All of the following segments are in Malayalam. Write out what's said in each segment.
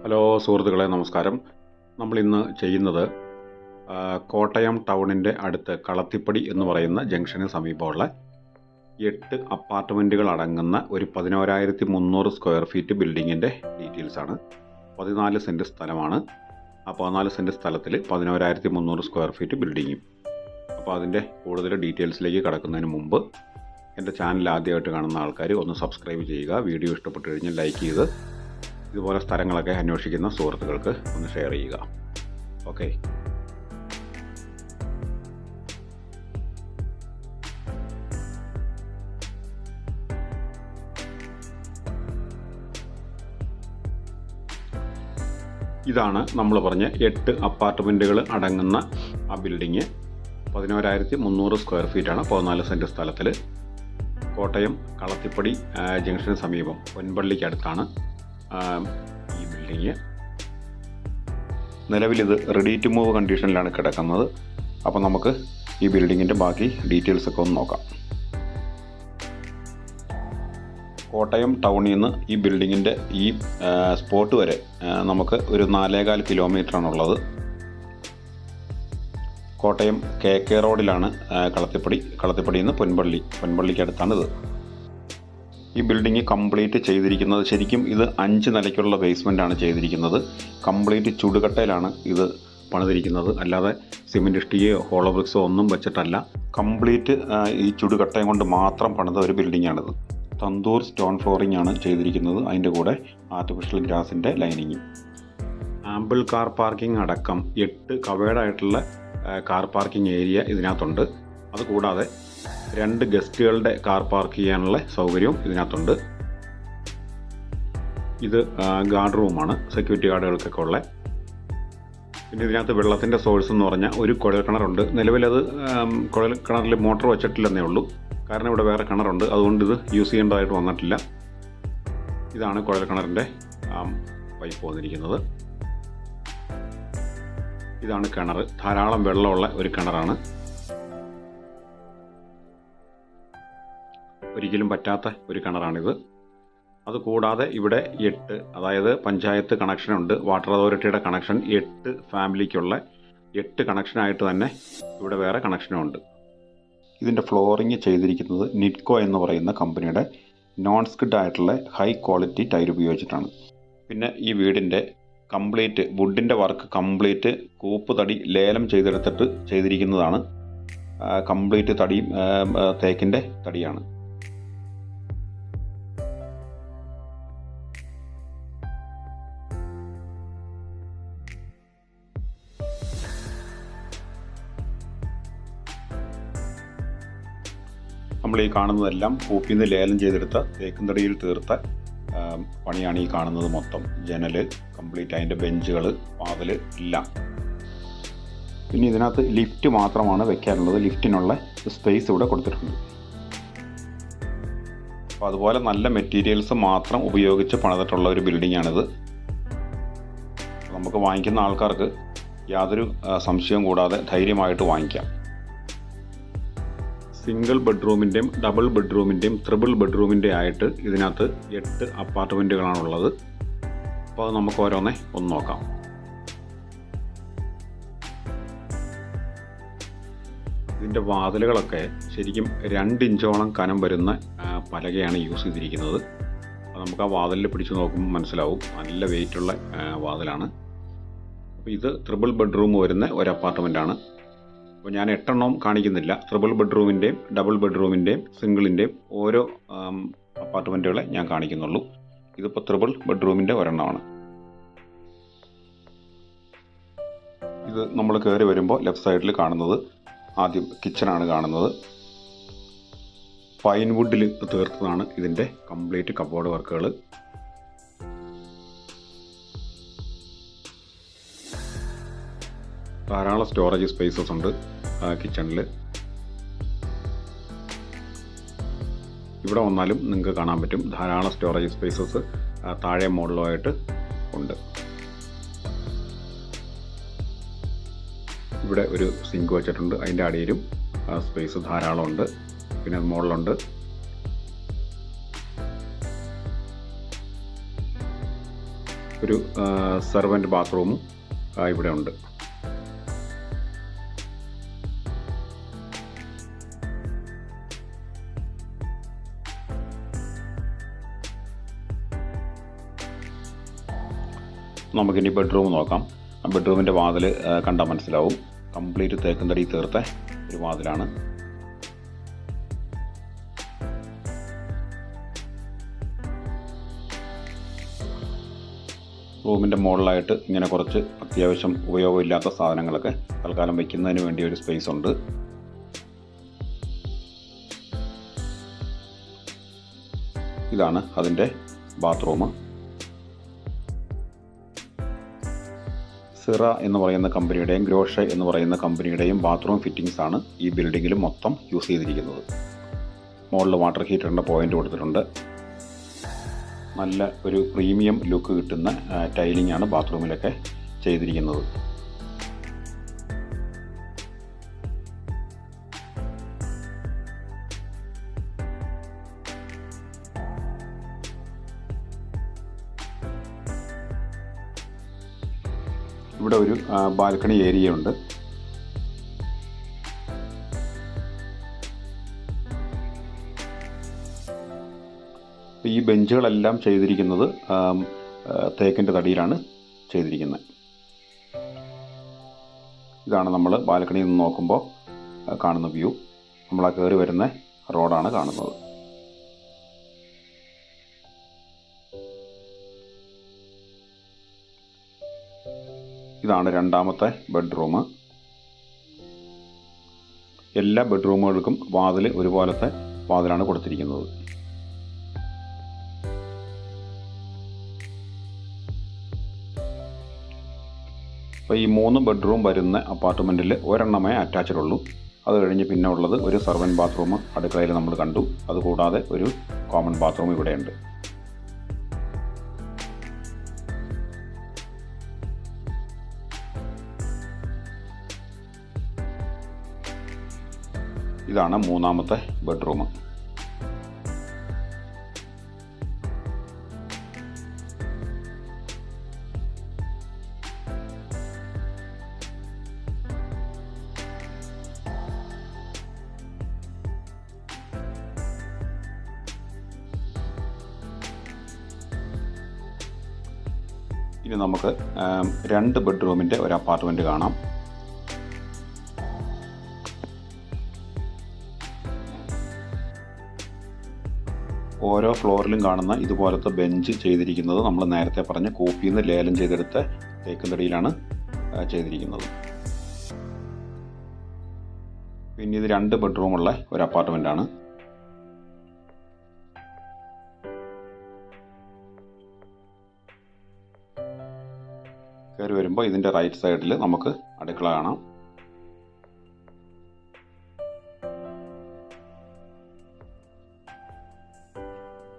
ഹലോ സുഹൃത്തുക്കളെ, നമസ്കാരം. നമ്മളിന്ന് ചെയ്യുന്നത് കോട്ടയം ടൗണിൻ്റെ അടുത്ത് കളത്തിപ്പടി എന്ന് പറയുന്ന ജംഗ്ഷന് സമീപമുള്ള 8 അപ്പാർട്ട്മെൻറ്റുകൾ അടങ്ങുന്ന ഒരു 11,300 സ്ക്വയർ ഫീറ്റ് ബിൽഡിങ്ങിൻ്റെ ഡീറ്റെയിൽസാണ്. 14 സെൻറ്റ് സ്ഥലമാണ്. ആ 14 സെൻറ്റ് സ്ഥലത്തിൽ 11,300 സ്ക്വയർ ഫീറ്റ് ബിൽഡിങ്ങും. അപ്പോൾ അതിൻ്റെ കൂടുതൽ ഡീറ്റെയിൽസിലേക്ക് കടക്കുന്നതിന് മുമ്പ് എൻ്റെ ചാനൽ ആദ്യമായിട്ട് കാണുന്ന ആൾക്കാർ ഒന്ന് സബ്സ്ക്രൈബ് ചെയ്യുക. വീഡിയോ ഇഷ്ടപ്പെട്ട് കഴിഞ്ഞാൽ ലൈക്ക് ചെയ്ത് ഇതുപോലെ സ്ഥലങ്ങളൊക്കെ അന്വേഷിക്കുന്ന സുഹൃത്തുക്കൾക്ക് ഒന്ന് ഷെയർ ചെയ്യുക. ഓക്കെ, ഇതാണ് നമ്മൾ പറഞ്ഞ 8 അപ്പാർട്ട്മെൻറ്റുകൾ അടങ്ങുന്ന ആ ബിൽഡിങ്. 11,300 സ്ക്വയർ ഫീറ്റാണ്. 14 സെൻറ്റ് സ്ഥലത്തിൽ കോട്ടയം കളത്തിപ്പടി ജംഗ്ഷന് സമീപം പൊൻപള്ളിക്ക് അടുത്താണ് ഈ ബിൽഡിങ്. നിലവിലിത് റെഡി ടു മൂവ് കണ്ടീഷനിലാണ് കിടക്കുന്നത്. അപ്പോൾ നമുക്ക് ഈ ബിൽഡിങ്ങിൻ്റെ ബാക്കി ഡീറ്റെയിൽസൊക്കെ ഒന്ന് നോക്കാം. കോട്ടയം ടൗണിൽ നിന്ന് ഈ ബിൽഡിങ്ങിൻ്റെ ഈ സ്പോട്ട് വരെ നമുക്ക് ഒരു 4.25 കിലോമീറ്ററാണുള്ളത്. കോട്ടയം KK റോഡിലാണ് കളത്തിപ്പടിയിൽ നിന്ന് പൊൻപള്ളിക്ക് അടുത്താണിത്. ഈ ബിൽഡിങ് കംപ്ലീറ്റ് ചെയ്തിരിക്കുന്നത്, ശരിക്കും ഇത് 5 നിലയ്ക്കുള്ള ബേസ്മെൻറ്റാണ് ചെയ്തിരിക്കുന്നത്. കംപ്ലീറ്റ് ചുടുകട്ടയിലാണ് ഇത് പണിതിരിക്കുന്നത്. അല്ലാതെ സിമെൻറ്റ് ഇഷ്ടികയോ ഹോളോ ബ്രിക്സോ ഒന്നും വെച്ചിട്ടല്ല. കംപ്ലീറ്റ് ഈ ചുടുകട്ടയും കൊണ്ട് മാത്രം പണിത ഒരു ബിൽഡിങ്ങാണിത്. തന്തൂർ സ്റ്റോൺ ഫ്ലോറിംഗ് ആണ് ചെയ്തിരിക്കുന്നത്. അതിൻ്റെ കൂടെ ആർട്ടിഫിഷ്യൽ ഗ്രാസിൻ്റെ ലൈനിങ്ങും. ആമ്പിൾ കാർ പാർക്കിംഗ് അടക്കം 8 കവേർഡായിട്ടുള്ള കാർ പാർക്കിംഗ് ഏരിയ ഇതിനകത്തുണ്ട്. അതുകൂടാതെ 2 ഗസ്റ്റുകളുടെ കാർ പാർക്ക് ചെയ്യാനുള്ള സൗകര്യവും ഇതിനകത്തുണ്ട്. ഇത് ഗാർഡ് റൂമാണ്, സെക്യൂരിറ്റി ഗാർഡുകൾക്കൊക്കെ ഉള്ള. പിന്നെ ഇതിനകത്ത് വെള്ളത്തിൻ്റെ സോഴ്സ് എന്ന് പറഞ്ഞാൽ ഒരു കുഴൽ കിണറുണ്ട്. നിലവിലത് കുഴൽ കിണറിൽ മോട്ടോർ വെച്ചിട്ടില്ലെന്നേ ഉള്ളൂ. കാരണം ഇവിടെ വേറെ കിണറുണ്ട്, അതുകൊണ്ട് ഇത് യൂസ് ചെയ്യേണ്ടതായിട്ട് വന്നിട്ടില്ല. ഇതാണ് കുഴൽ കിണറിൻ്റെ പൈപ്പ് വന്നിരിക്കുന്നത്. ഇതാണ് കിണർ. ധാരാളം വെള്ളമുള്ള ഒരു കിണറാണ്. ഒരിക്കലും പറ്റാത്ത ഒരു കിണറാണിത്. അതുകൂടാതെ ഇവിടെ 8, അതായത് പഞ്ചായത്ത് കണക്ഷനുണ്ട്, വാട്ടർ അതോറിറ്റിയുടെ കണക്ഷൻ, 8 ഫാമിലിക്കുള്ള 8 കണക്ഷനായിട്ട് തന്നെ ഇവിടെ വേറെ കണക്ഷനുമുണ്ട്. ഇതിൻ്റെ ഫ്ലോറിങ് ചെയ്തിരിക്കുന്നത് നിറ്റ്കോ എന്ന് പറയുന്ന കമ്പനിയുടെ നോൺ സ്കിഡ് ആയിട്ടുള്ള ഹൈ ക്വാളിറ്റി ടൈൽ ഉപയോഗിച്ചിട്ടാണ്. പിന്നെ ഈ വീടിൻ്റെ കംപ്ലീറ്റ് വുഡിൻ്റെ വർക്ക് കംപ്ലീറ്റ് കൂപ്പ് തടി ലേലം ചെയ്തെടുത്തിട്ട് ചെയ്തിരിക്കുന്നതാണ്. കംപ്ലീറ്റ് തടിയും തേക്കിൻ്റെ തടിയാണ്. നമ്മൾ ഈ കാണുന്നതെല്ലാം കൂപ്പിൽ നിന്ന് ലേലം ചെയ്തെടുത്ത തേക്കും തടിയിൽ തീർത്ത പണിയാണ് ഈ കാണുന്നത് മൊത്തം. ജനൽ കംപ്ലീറ്റ്, അതിൻ്റെ ബെഞ്ചുകൾ, വാതിൽ എല്ലാം. പിന്നെ ഇതിനകത്ത് ലിഫ്റ്റ് മാത്രമാണ് വെക്കാനുള്ളത്. ലിഫ്റ്റിനുള്ള സ്പേസ് ഇവിടെ കൊടുത്തിട്ടുണ്ട്. അപ്പോൾ അതുപോലെ നല്ല മെറ്റീരിയൽസ് മാത്രം ഉപയോഗിച്ച് പണിതിട്ടുള്ള ഒരു ബിൽഡിങ്ങാണിത്. നമുക്ക് വാങ്ങിക്കുന്ന ആൾക്കാർക്ക് യാതൊരു സംശയവും കൂടാതെ ധൈര്യമായിട്ട് വാങ്ങിക്കാം. സിംഗിൾ ബെഡ്റൂമിൻ്റെയും ഡബിൾ ബെഡ്റൂമിൻ്റെയും ട്രിപ്പിൾ ബെഡ്റൂമിൻ്റെ ആയിട്ട് ഇതിനകത്ത് 8 അപ്പാർട്ട്മെൻറ്റുകളാണുള്ളത്. അപ്പോൾ അത് നമുക്ക് ഓരോന്നേ ഒന്ന് നോക്കാം. ഇതിൻ്റെ വാതിലുകളൊക്കെ ശരിക്കും 2 ഇഞ്ചോളം കനം വരുന്ന പലകയാണ് യൂസ് ചെയ്തിരിക്കുന്നത്. അപ്പോൾ നമുക്ക് ആ വാതിലിൽ പിടിച്ച് നോക്കുമ്പോൾ മനസ്സിലാവും, നല്ല വെയിറ്റുള്ള വാതിലാണ്. അപ്പോൾ ഇത് ട്രിപ്പിൾ ബെഡ്റൂം വരുന്ന ഒരു അപ്പാർട്ട്മെൻറ്റാണ്. അപ്പോൾ ഞാൻ 8 എണ്ണവും കാണിക്കുന്നില്ല. ട്രിപ്പിൾ ബെഡ്റൂമിൻ്റെയും ഡബിൾ ബെഡ്റൂമിൻ്റെയും സിംഗിളിൻ്റെയും ഓരോ അപ്പാർട്ട്മെൻറ്റുകളെ ഞാൻ കാണിക്കുന്നുള്ളൂ. ഇതിപ്പോൾ ട്രിപ്പിൾ ബെഡ്റൂമിൻ്റെ ഒരെണ്ണമാണ്. ഇത് നമ്മൾ കയറി വരുമ്പോൾ ലെഫ്റ്റ് സൈഡിൽ കാണുന്നത് ആദ്യം കിച്ചണാണ് കാണുന്നത്. പൈൻ വുഡിൽ തീർത്തതാണ് ഇതിൻ്റെ കംപ്ലീറ്റ് കബോർഡ് വർക്കുകൾ. ധാരാളം സ്റ്റോറേജ് സ്പേസസ് ഉണ്ട് കിച്ചണിൽ. ഇവിടെ വന്നാലും നിങ്ങൾക്ക് കാണാൻ പറ്റും, ധാരാളം സ്റ്റോറേജ് സ്പേസസ് താഴെ മുകളിലുമായിട്ട് ഉണ്ട്. ഇവിടെ ഒരു സിങ്ക് വെച്ചിട്ടുണ്ട്, അതിൻ്റെ അടിയിലും സ്പേസ് ധാരാളം ഉണ്ട്. പിന്നെ മുകളിലുണ്ട്. ഒരു സെർവൻറ്റ് ബാത്റൂമും ഇവിടെ ഉണ്ട്. നമുക്കിനി ബെഡ്റൂം നോക്കാം. ബെഡ്റൂമിൻ്റെ വാതിൽ കണ്ടാൽ മനസ്സിലാവും. കംപ്ലീറ്റ് തേക്കും തടി തീർത്ത ഒരു വാതിലാണ്. റൂമിൻ്റെ മുകളിലായിട്ട് ഇങ്ങനെ കുറച്ച് അത്യാവശ്യം ഉപയോഗമില്ലാത്ത സാധനങ്ങളൊക്കെ തൽക്കാലം വയ്ക്കുന്നതിന് വേണ്ടി ഒരു സ്പേസ് ഉണ്ട്. ഇതാണ് അതിൻ്റെ ബാത്റൂം. സിറ എന്ന് പറയുന്ന കമ്പനിയുടെയും ഗ്രോഷെ എന്ന് പറയുന്ന കമ്പനിയുടെയും ബാത്റൂം ഫിറ്റിംഗ്സ് ആണ് ഈ ബിൽഡിങ്ങിൽ മൊത്തം യൂസ് ചെയ്തിരിക്കുന്നത്. മുകളിൽ വാട്ടർ ഹീറ്ററിൻ്റെ പോയിൻ്റ് കൊടുത്തിട്ടുണ്ട്. നല്ല ഒരു പ്രീമിയം ലുക്ക് കിട്ടുന്ന ടൈലിംഗ് ആണ് ബാത്റൂമിലൊക്കെ ചെയ്തിരിക്കുന്നത്. ഇവിടെ ഒരു ബാൽക്കണി ഏരിയ ഉണ്ട്. ഈ ബെഞ്ചുകളെല്ലാം ചെയ്തിരിക്കുന്നത് തേക്കിൻ്റെ തടിയിലാണ് ചെയ്തിരിക്കുന്നത്. ഇതാണ് നമ്മൾ ബാൽക്കണിയിൽ നിന്ന് നോക്കുമ്പോൾ കാണുന്ന വ്യൂ. നമ്മൾ ആ കയറി വരുന്ന റോഡാണ് കാണുന്നത്. ഇതാണ് രണ്ടാമത്തെ ബെഡ്റൂം. എല്ലാ ബെഡ്റൂമുകൾക്കും വാതിൽ ഒരുപോലത്തെ വാതിലാണ് കൊടുത്തിരിക്കുന്നത്. അപ്പോൾ ഈ 3 ബെഡ്റൂം വരുന്ന അപ്പാർട്ട്മെൻറ്റിൽ ഒരെണ്ണമേ അറ്റാച്ച്ഡ് ഉള്ളൂ. അത് കഴിഞ്ഞ് പിന്നെ ഉള്ളത് ഒരു സെർവൻറ്റ് ബാത്റൂം അടുക്കളയിൽ നമ്മൾ കണ്ടു. അതുകൂടാതെ ഒരു കോമൺ ബാത്റൂം ഇവിടെയുണ്ട്. ഇതാണ് മൂന്നാമത്തെ ബെഡ്റൂം. ഇനി നമുക്ക് 2 ബെഡ്റൂമിൻ്റെ ഒരു അപ്പാർട്ട്മെൻറ്റ് കാണാം. ഓരോ ഫ്ലോറിലും കാണുന്ന ഇതുപോലത്തെ ബെഞ്ച് ചെയ്തിരിക്കുന്നത് നമ്മൾ നേരത്തെ പറഞ്ഞ കോപ്പിയിൽ നിന്ന് ലേലം ചെയ്തെടുത്ത തേക്കും തടിയിലാണ് ചെയ്തിരിക്കുന്നത്. പിന്നെ ഇത് 2 ബെഡ്റൂമുള്ള ഒരു അപ്പാർട്ട്മെൻറ്റാണ്. കയറി വരുമ്പോൾ ഇതിൻ്റെ റൈറ്റ് സൈഡിൽ നമുക്ക് അടുക്കള കാണാം.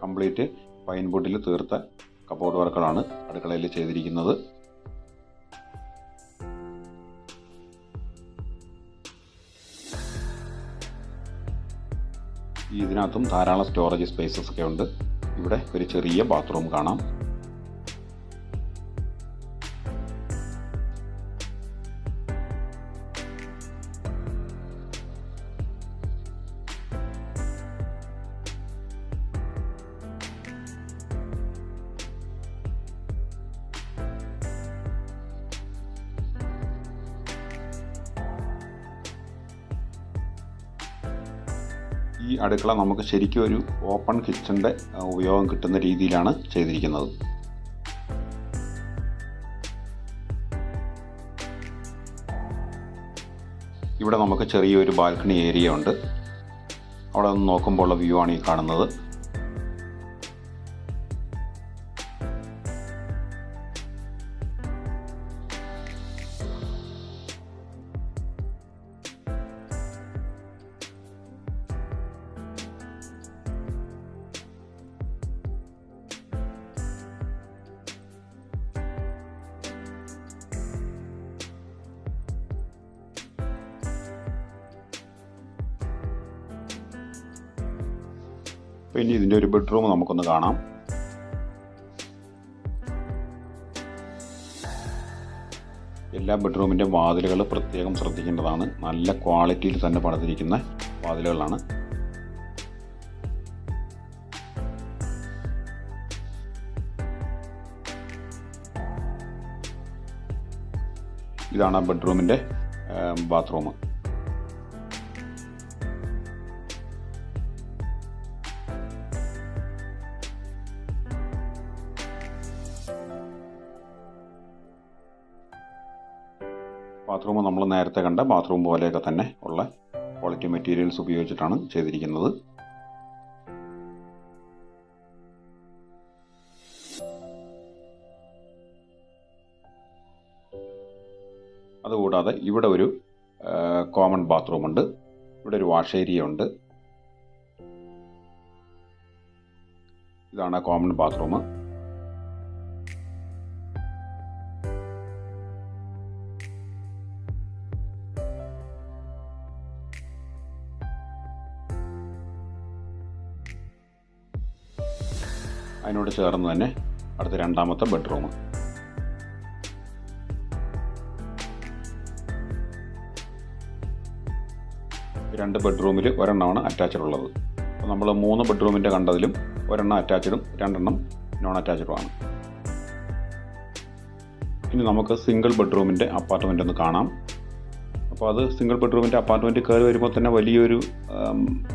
കംപ്ലീറ്റ് പൈൻ വുഡിൽ തീർത്ത കബോർഡ് വർക്കുകളാണ് അടുക്കളയിൽ ചെയ്തിരിക്കുന്നത്. ഇതിനകത്തും ധാരാളം സ്റ്റോറേജ് സ്പേസസ് ഒക്കെ ഉണ്ട്. ഇവിടെ ഒരു ചെറിയ ബാത്റൂം കാണാം. ഈ അടുക്കള നമുക്ക് ശരിക്കും ഒരു ഓപ്പൺ കിച്ചൻ്റെ ഉപയോഗം കിട്ടുന്ന രീതിയിലാണ് ചെയ്തിരിക്കുന്നത്. ഇവിടെ നമുക്ക് ചെറിയൊരു ബാൽക്കണി ഏരിയ ഉണ്ട്. അവിടെ നിന്ന് നോക്കുമ്പോൾ ഉള്ള വ്യൂ ആണ് ഈ കാണുന്നത്. ഇനി ഇതിൻ്റെ ഒരു ബെഡ്റൂം നമുക്കൊന്ന് കാണാം. എല്ലാ ബെഡ്റൂമിൻ്റെ വാതിലുകൾ പ്രത്യേകം ശ്രദ്ധിക്കേണ്ടതാണ്. നല്ല ക്വാളിറ്റിയിൽ തന്നെ പണിതിരിക്കുന്ന വാതിലുകളാണ്. ഇതാണ് ആ ബെഡ്റൂമിൻ്റെ ബാത്റൂം. ബാത്റൂം നമ്മൾ നേരത്തെ കണ്ട ബാത്റൂം പോലെയൊക്കെ തന്നെ ഉള്ള ക്വാളിറ്റി മെറ്റീരിയൽസ് ഉപയോഗിച്ചിട്ടാണ് ചെയ്തിരിക്കുന്നത്. അതുകൂടാതെ ഇവിടെ ഒരു കോമൺ ബാത്റൂം ഉണ്ട്. ഇവിടെ ഒരു വാഷ് ഏരിയ ഉണ്ട്. ഇതാണ് കോമൺ ബാത്റൂം. അതിനോട് ചേർന്ന് തന്നെ അടുത്ത രണ്ടാമത്തെ ബെഡ്റൂം. രണ്ട് ബെഡ്റൂമിൽ ഒരെണ്ണമാണ് അറ്റാച്ച്ഡ് ഉള്ളത്. അപ്പോൾ നമ്മൾ 3 ബെഡ്റൂമിൻ്റെ കണ്ടതിലും ഒരെണ്ണം അറ്റാച്ച്ഡും 2 നോൺ അറ്റാച്ച്ഡുമാണ്. ഇനി നമുക്ക് സിംഗിൾ ബെഡ്റൂമിൻ്റെ അപ്പാർട്ട്മെൻ്റ് ഒന്ന് കാണാം. അപ്പോൾ അത് സിംഗിൾ ബെഡ്റൂമിൻ്റെ അപ്പാർട്ട്മെൻറ്റ് കയറി വരുമ്പോൾ തന്നെ വലിയൊരു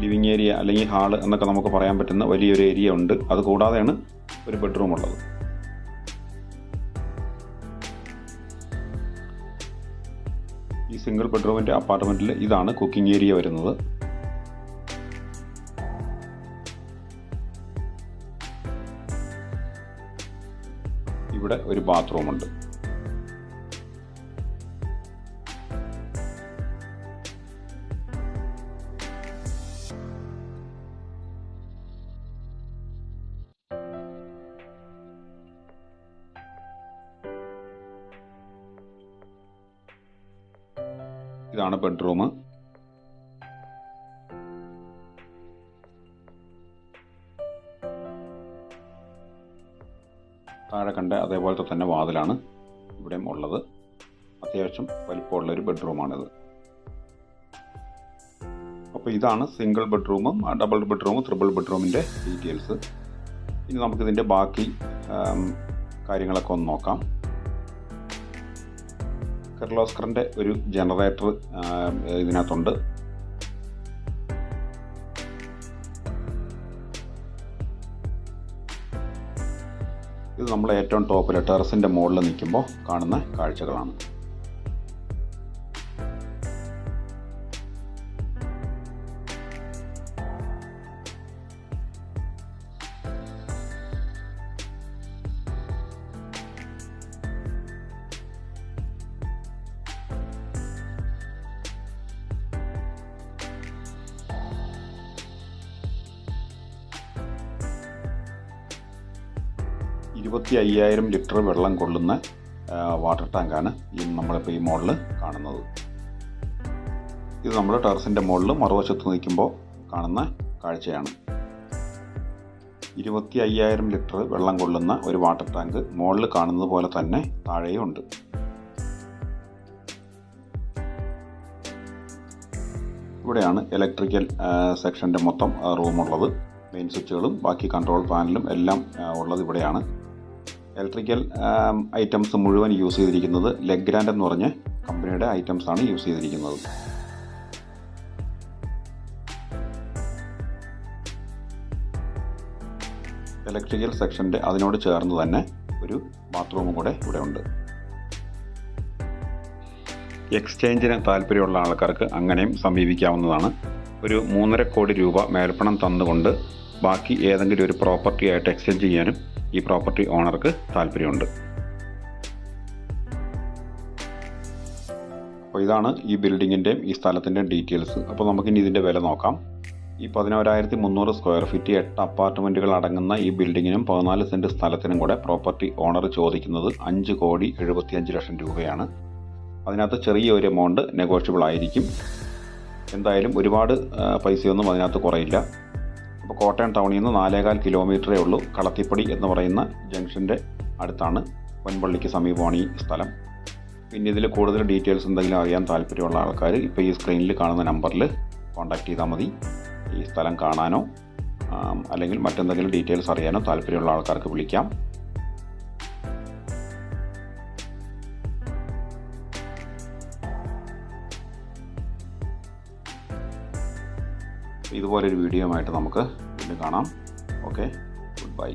ലിവിങ് ഏരിയ അല്ലെങ്കിൽ ഹാള് എന്നൊക്കെ നമുക്ക് പറയാൻ പറ്റുന്ന വലിയൊരു ഏരിയ ഉണ്ട്. അത് കൂടാതെയാണ് ഒരു ബെഡ്റൂം ഉള്ളത്. ഈ സിംഗിൾ ബെഡ്റൂമിൻ്റെ അപ്പാർട്ട്മെൻറ്റിൽ ഇതാണ് കുക്കിംഗ് ഏരിയ വരുന്നത്. ഇവിടെ ഒരു ബാത്റൂം ഉണ്ട്. ഇതാണ് ബെഡ്റൂം. താഴെ കണ്ട അതേപോലത്തെ തന്നെ വാതിലാണ് ഇവിടെയും ഉള്ളത്. അത്യാവശ്യം വലിപ്പമുള്ളൊരു ബെഡ്റൂമാണിത്. അപ്പോൾ ഇതാണ് സിംഗിൾ ബെഡ്റൂമും ഡബിൾ ബെഡ്റൂമും ട്രിപ്പിൾ ബെഡ്റൂമിൻ്റെ ഡീറ്റെയിൽസ്. ഇനി നമുക്കിതിൻ്റെ ബാക്കി കാര്യങ്ങളൊക്കെ ഒന്ന് നോക്കാം. കിർലോസ്കറിൻ്റെ ഒരു ജനറേറ്റർ ഇതിനകത്തുണ്ട്. ഇത് നമ്മൾ ഏറ്റവും ടോപ്പിൽ ടെറസിൻ്റെ മുകളിൽ നിൽക്കുമ്പോൾ കാണുന്ന കാഴ്ചകളാണ്. $25,000 ലിറ്റർ വെള്ളം കൊള്ളുന്ന വാട്ടർ ടാങ്കാണ് നമ്മളിപ്പോൾ ഈ മോഡൽ കാണുന്നത്. ഇത് നമ്മൾ ടെറസിൻ്റെ മുകളിൽ മറുവശത്ത് നിൽക്കുമ്പോൾ കാണുന്ന കാഴ്ചയാണ്. 25,000 ലിറ്റർ വെള്ളം കൊള്ളുന്ന ഒരു വാട്ടർ ടാങ്ക് മുകളിൽ കാണുന്നത് പോലെ തന്നെ താഴെയും ഉണ്ട്. ഇവിടെയാണ് ഇലക്ട്രിക്കൽ സെക്ഷൻ്റെ മൊത്തം റൂമുള്ളത്. മെയിൻ സ്വിച്ചുകളും ബാക്കി കൺട്രോൾ പാനലും എല്ലാം ഉള്ളത് ഇവിടെയാണ്. ഇലക്ട്രിക്കൽ ഐറ്റംസ് മുഴുവൻ യൂസ് ചെയ്തിരിക്കുന്നത് ലെഗ്രാൻഡ് എന്ന് പറഞ്ഞ കമ്പനിയുടെ ഐറ്റംസ് ആണ് യൂസ് ചെയ്തിരിക്കുന്നത്. ഇലക്ട്രിക്കൽ സെക്ഷൻ്റെ അതിനോട് ചേർന്ന് തന്നെ ഒരു ബാത്റൂമും കൂടെ ഇവിടെ ഉണ്ട്. എക്സ്ചേഞ്ചിന് താല്പര്യമുള്ള ആൾക്കാർക്ക് അങ്ങനെയും സമീപിക്കാവുന്നതാണ്. ഒരു 3.5 കോടി രൂപ മേൽപ്പണം തന്നുകൊണ്ട് ബാക്കി ഏതെങ്കിലും ഒരു പ്രോപ്പർട്ടി ആയിട്ട് എക്സ്ചേഞ്ച് ചെയ്യാനും ഈ പ്രോപ്പർട്ടി ഓണർക്ക് താല്പര്യമുണ്ട്. അപ്പോൾ ഇതാണ് ഈ ബിൽഡിങ്ങിൻ്റെയും ഈ സ്ഥലത്തിൻ്റെയും ഡീറ്റെയിൽസ്. അപ്പോൾ നമുക്കിനി ഇതിൻ്റെ വില നോക്കാം. ഈ 11,300 സ്ക്വയർ ഫീറ്റ് 8 അപ്പാർട്ട്മെൻറ്റുകൾ അടങ്ങുന്ന ഈ ബിൽഡിങ്ങിനും 14 സെൻറ്റ് സ്ഥലത്തിനും കൂടെ പ്രോപ്പർട്ടി ഓണർ ചോദിക്കുന്നത് 5,75,00,000 രൂപയാണ്. അതിനകത്ത് ചെറിയൊരു എമൗണ്ട് നെഗോഷ്യബിൾ ആയിരിക്കും. എന്തായാലും ഒരുപാട് പൈസയൊന്നും അതിനകത്ത് കുറയില്ല. അപ്പോൾ കോട്ടയം ടൗണിൽ നിന്ന് 4.25 കിലോമീറ്ററേ ഉള്ളൂ. കളത്തിപ്പടി എന്ന് പറയുന്ന ജംഗ്ഷൻ്റെ അടുത്താണ്. പൊൻപള്ളിക്ക് സമീപമാണ് ഈ സ്ഥലം. പിന്നെ ഇതിൽ കൂടുതൽ ഡീറ്റെയിൽസ് എന്തെങ്കിലും അറിയാൻ താല്പര്യമുള്ള ആൾക്കാർ ഇപ്പോൾ ഈ സ്ക്രീനിൽ കാണുന്ന നമ്പറിൽ കോൺടാക്റ്റ് ചെയ്താൽ മതി. ഈ സ്ഥലം കാണാനോ അല്ലെങ്കിൽ മറ്റെന്തെങ്കിലും ഡീറ്റെയിൽസ് അറിയാനോ താല്പര്യമുള്ള ആൾക്കാർക്ക് വിളിക്കാം. ഇതുപോലൊരു വീഡിയോ ആയിട്ട് നമുക്ക് വീണ്ടും കാണാം. Okay, good bye.